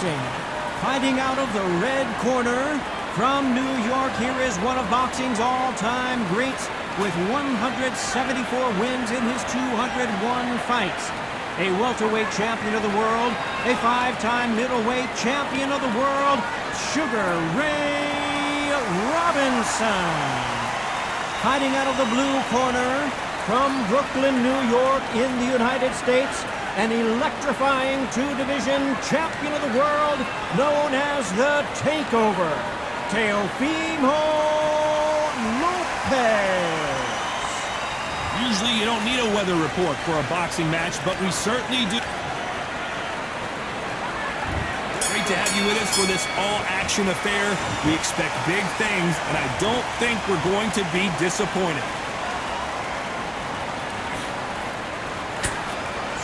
boxing. Fighting out of the red corner from New York, here is one of boxing's all-time greats with 174 wins in his 201 fights. A welterweight champion of the world, a 5-time middleweight champion of the world, Sugar Ray Robinson. Fighting out of the blue corner from Brooklyn, New York in the United States, an electrifying two-division champion of the world known as the Takeover, Teofimo Lopez. Usually you don't need a weather report for a boxing match, but we certainly do. Great to have you with us for this all-action affair. We expect big things, and I don't think we're going to be disappointed.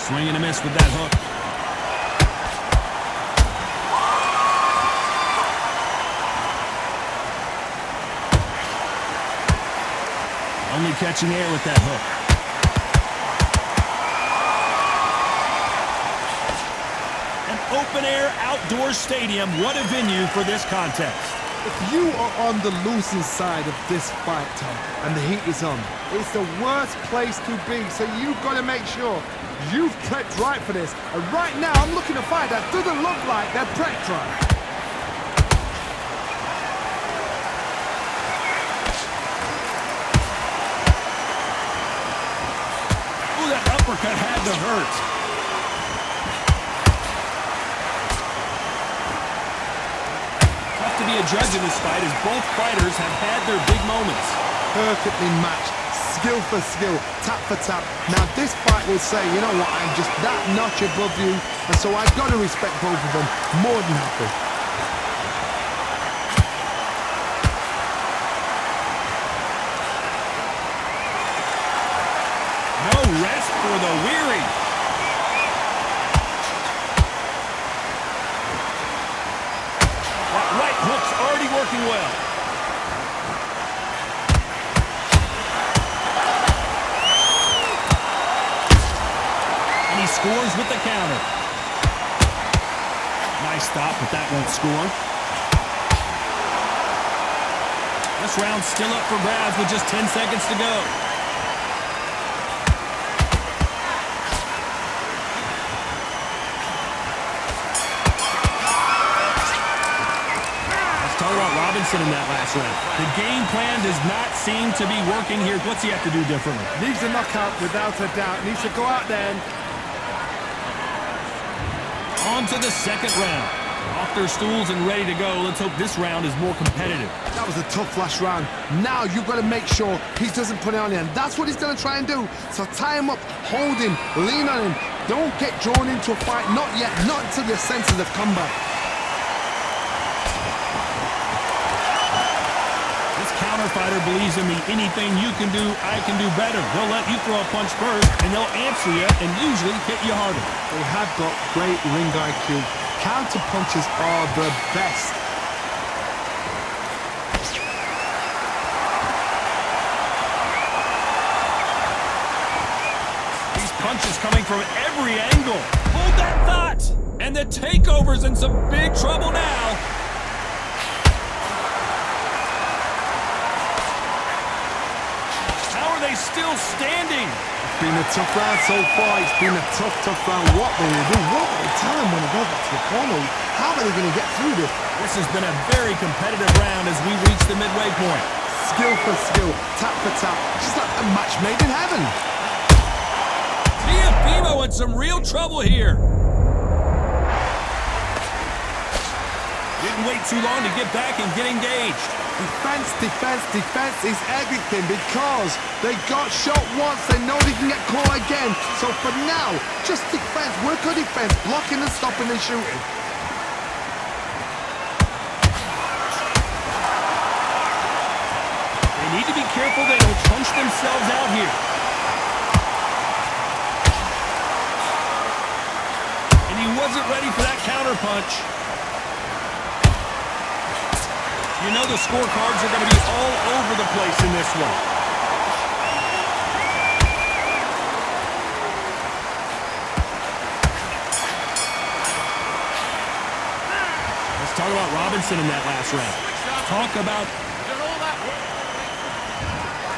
Swing and a miss with that hook. Only catching air with that hook. An open-air outdoor stadium. What a venue for this contest. If you are on the losing side of this fight, Tom, and the heat is on, it's the worst place to be, so you've got to make sure you've prepped right for this. And right now, I'm looking to fight that doesn't look like they're prepped right. Ooh, that uppercut had to hurt. Tough to be a judge in this fight, as both fighters have had their big moments. Perfectly matched. Skill for skill, tap for tap. Now this fight will say, you know what, I'm just that notch above you, and so I've got to respect both of them more than happy. No rest for the weary. That right hook's already working well. Scores with the counter. Nice stop, but that won't score. This round's still up for grabs with just 10 seconds to go. Let's talk about Robinson in that last round. The game plan does not seem to be working here. What's he have to do differently? Needs a knockout without a doubt. Needs to go out there and on to the second round. Off their stools and ready to go. Let's hope this round is more competitive. That was a tough last round. Now you've got to make sure he doesn't put it on you, and that's what he's going to try and do. So tie him up, hold him, lean on him. Don't get drawn into a fight. Not yet. Not until your senses have come back. This counter-fighter believes in the anything you can do, I can do better. They'll let you throw a punch first, and they'll answer you and usually hit you harder. They have got great ring IQ. Counter punches are the best. These punches coming from every angle. Hold that thought! And the Takeover's in some big trouble now. How are they still standing? It's been a tough round so far. It's been a tough round. What will they do? What will they tell him when he goes back to the corner? How are they going to get through this? This has been a very competitive round as we reach the midway point. Skill for skill, tap for tap. Just like a match made in heaven. Teofimo in some real trouble here. Didn't wait too long to get back and get engaged. Defense, defense, defense is everything because they got shot once. They know they can get caught again. So for now, just defense, work on defense, blocking and stopping and shooting. They need to be careful they don't punch themselves out here. And he wasn't ready for that counter punch. You know the scorecards are going to be all over the place in this one. talk about Robinson in that last round. Talk about...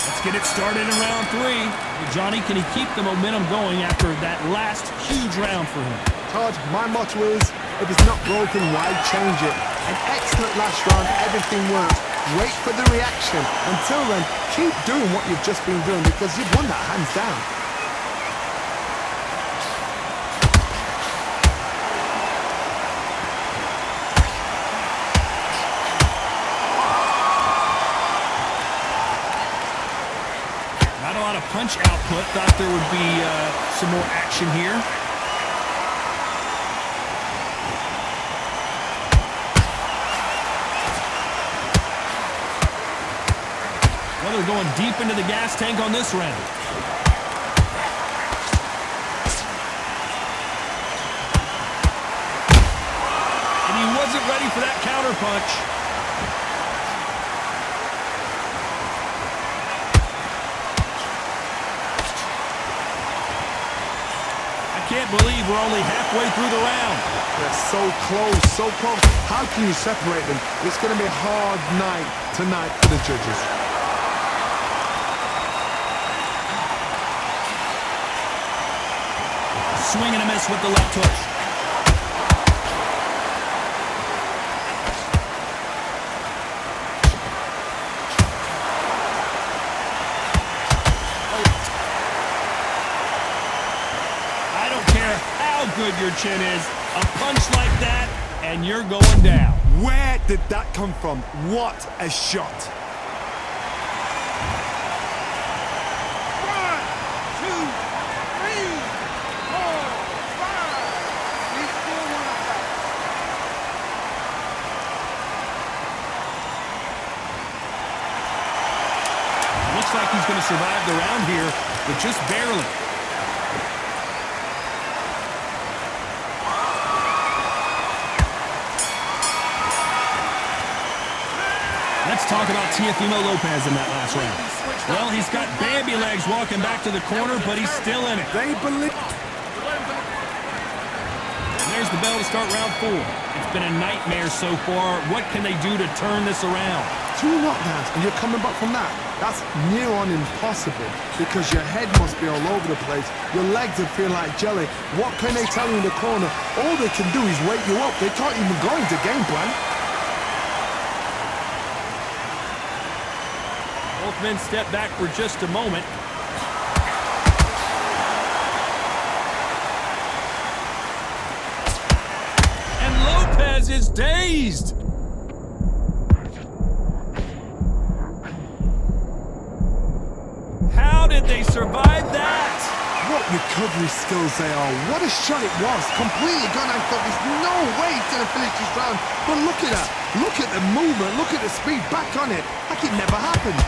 Let's get it started in round 3. Johnny, can he keep the momentum going after that last huge round for him? Todd, my motto is, if it's not broken, why change it? An excellent last round, everything worked. Wait for the reaction. Until then, keep doing what you've just been doing because you've won that hands down. Not a lot of punch output. Thought there would be some more action here. Well, they're going deep into the gas tank on this round. And he wasn't ready for that counter punch. Can't believe we're only halfway through the round. They're so close, so close. How can you separate them? It's going to be a hard night tonight for the judges. Swing and a miss with the left hook. Good your chin is, a punch like that and you're going down. Where did that come from? What a shot. 1, 2, 3, 4, 5. He's still one of them. Looks like he's going to survive the round here, but just barely. Let's talk about Teofimo Lopez in that last round. Well, he's got Bambi legs walking back to the corner, but he's still in it. They believe... And there's the bell to start round 4. It's been a nightmare so far. What can they do to turn this around? 2 knockdowns and you're coming back from that. That's near on impossible because your head must be all over the place. Your legs would feel like jelly. What can they tell you in the corner? All they can do is wake you up. They can't even go into game plan. Both men step back for just a moment. And Lopez is dazed. How did they survive that? What recovery skills they are. What a shot it was. Completely gone. I thought there's no way he's going to finish this round. But look at that. Look at the movement. Look at the speed. Back on it. Like it never happened.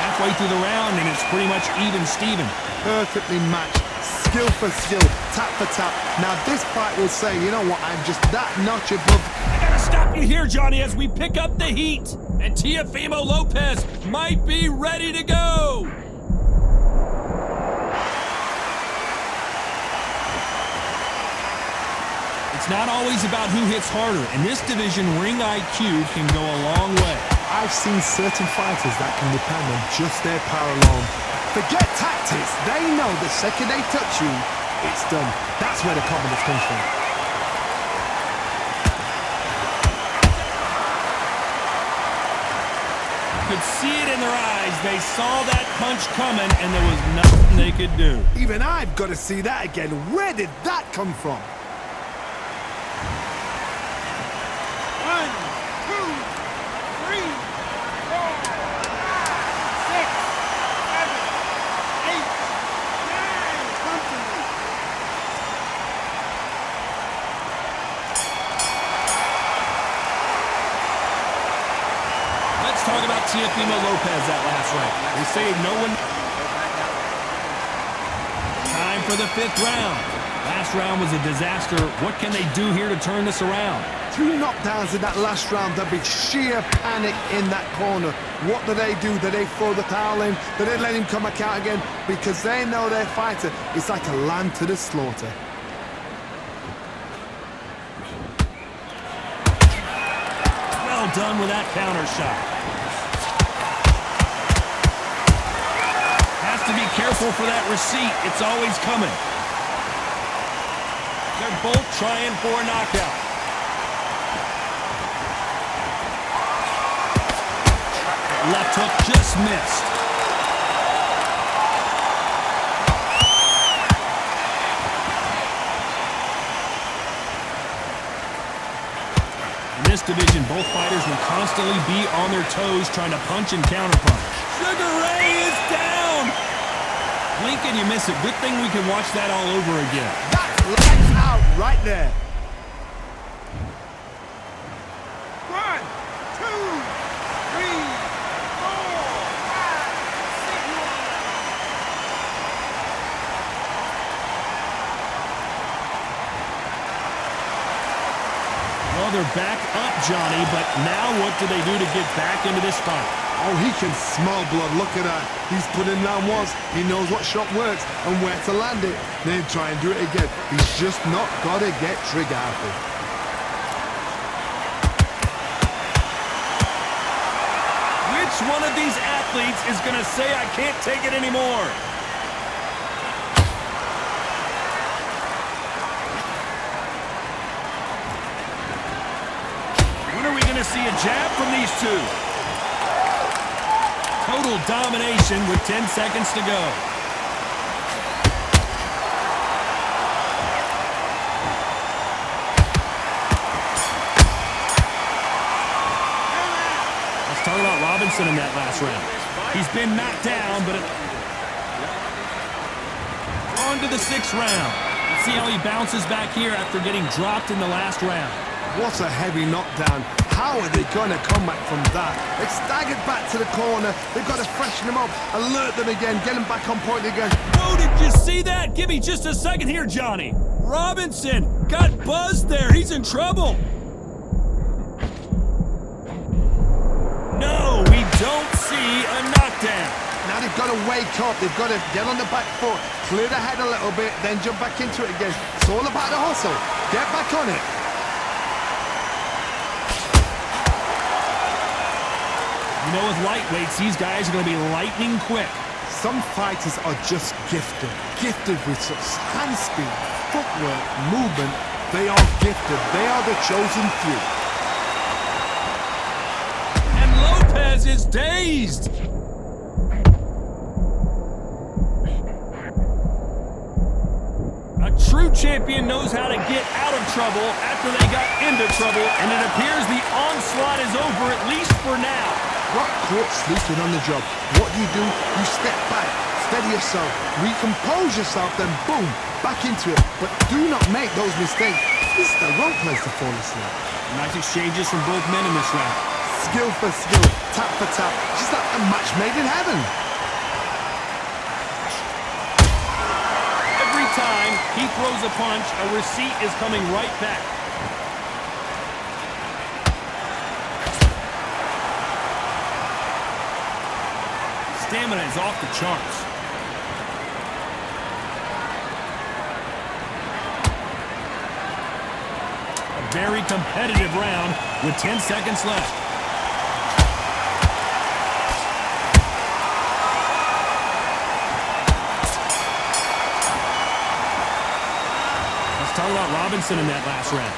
Halfway through the round, and it's pretty much even Steven. Perfectly matched. Skill for skill. Tap for tap. Now this fight will say, you know what, I'm just that notch above. I gotta stop you here, Johnny, as we pick up the heat. And Teofimo Lopez might be ready to go. It's not always about who hits harder. In this division, ring IQ can go a long way. I've seen certain fighters that can depend on just their power alone. Forget tactics. They know the second they touch you, it's done. That's where the confidence comes from. Could see it in their eyes. They saw that punch coming, and there was nothing they could do. Even I've got to see that again. Where did that come from? 1, 2, 3, 4, 6, 7, 8, 9. Comfortably. Let's talk about Teofimo Lopez that last round. They say no one... Time for the 5th round. Last round was a disaster. What can they do here to turn this around? 2 knockdowns in that last round. There'll be sheer panic in that corner. What do? Do they throw the towel in? Do they let him come back out again? Because they know their fighter is like a lamb to the slaughter. Well done with that counter shot. Has to be careful for that receipt. It's always coming. They're both trying for a knockout. Left hook just missed. In this division, both fighters will constantly be on their toes trying to punch and counterpunch. Sugar Ray is down! Blink and you miss it. Good thing we can watch that all over again. That's lights out right there. 1, 2, 3, 4, 5, 6. Well, they're back up, Johnny, but now what do they do to get back into this fight? Oh, he can smell blood. Look at that. He's put in down once. He knows what shot works and where to land it. Then try and do it again. He's just not got to get trigger happy. Which one of these athletes is going to say, I can't take it anymore? When are we going to see a jab from these two? Total domination with 10 seconds to go. Let's talk about Robinson in that last round. He's been knocked down, but on to the 6th round. Let's see how he bounces back here after getting dropped in the last round. What a heavy knockdown. How are they going to come back from that? They've staggered back to the corner. They've got to freshen them up, alert them again, get them back on point again. Whoa, did you see that? Give me just a second here, Johnny. Robinson got buzzed there. He's in trouble. No, we don't see a knockdown. Now they've got to wake up. They've got to get on the back foot, clear the head a little bit, then jump back into it again. It's all about the hustle. Get back on it. You know, with lightweights, these guys are going to be lightning quick. Some fighters are just gifted. Gifted with such hand speed, footwork, movement. They are gifted. They are the chosen few. And Lopez is dazed. A true champion knows how to get out of trouble after they got into trouble, and it appears the onslaught is over, at least for now. Got caught sleeping on the job. What do? You step back, steady yourself, recompose yourself, then boom, back into it. But do not make those mistakes. This is the wrong place to fall asleep. Nice exchanges from both men in this round. Skill for skill, tap for tap, just like a match made in heaven. Every time he throws a punch, a receipt is coming right back. Stamina is off the charts. A very competitive round with 10 seconds left. Let's talk about Robinson in that last round.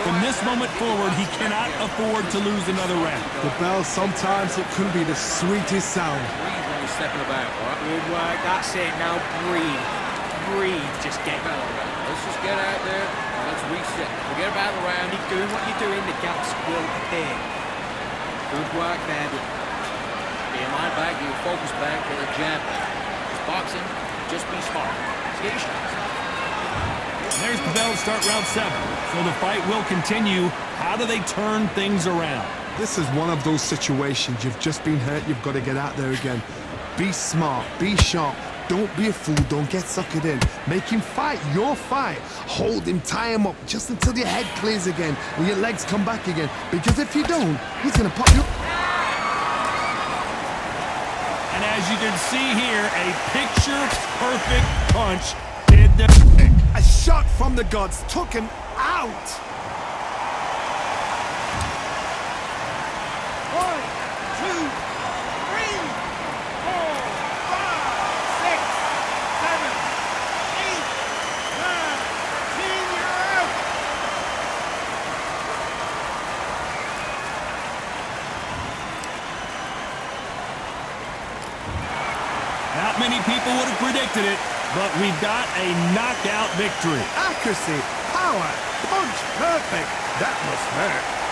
From this moment forward, he cannot afford to lose another round. The bell, sometimes it can be the sweetest sound. Stepping about, right? Good work. That's it. Now breathe. Breathe. Just get going. Let's just get out there and let's reset. Forget about the round. Keep doing what you're doing. The gaps will appear. Good work there. Get your mind back, get your focus back, get the jab back. It's boxing. Just be smart. Let's get your shots. There's the bell to start round 7. So the fight will continue. How do they turn things around? This is one of those situations. You've just been hurt. You've got to get out there again. Be smart. Be sharp. Don't be a fool, don't get suckered in. Make him fight your fight. Hold him, tie him up, just until your head clears again and your legs come back again. Because if you don't, he's gonna pop you. And as you can see here, a picture-perfect punch did the trick. A shot from the gods took him out. 1, 2, 3, 4, 5, 6, 7, 8, 9, 10, you're out. Not many people would have predicted it, but we've got a knockout victory. Accuracy, power, punch, perfect. That must hurt.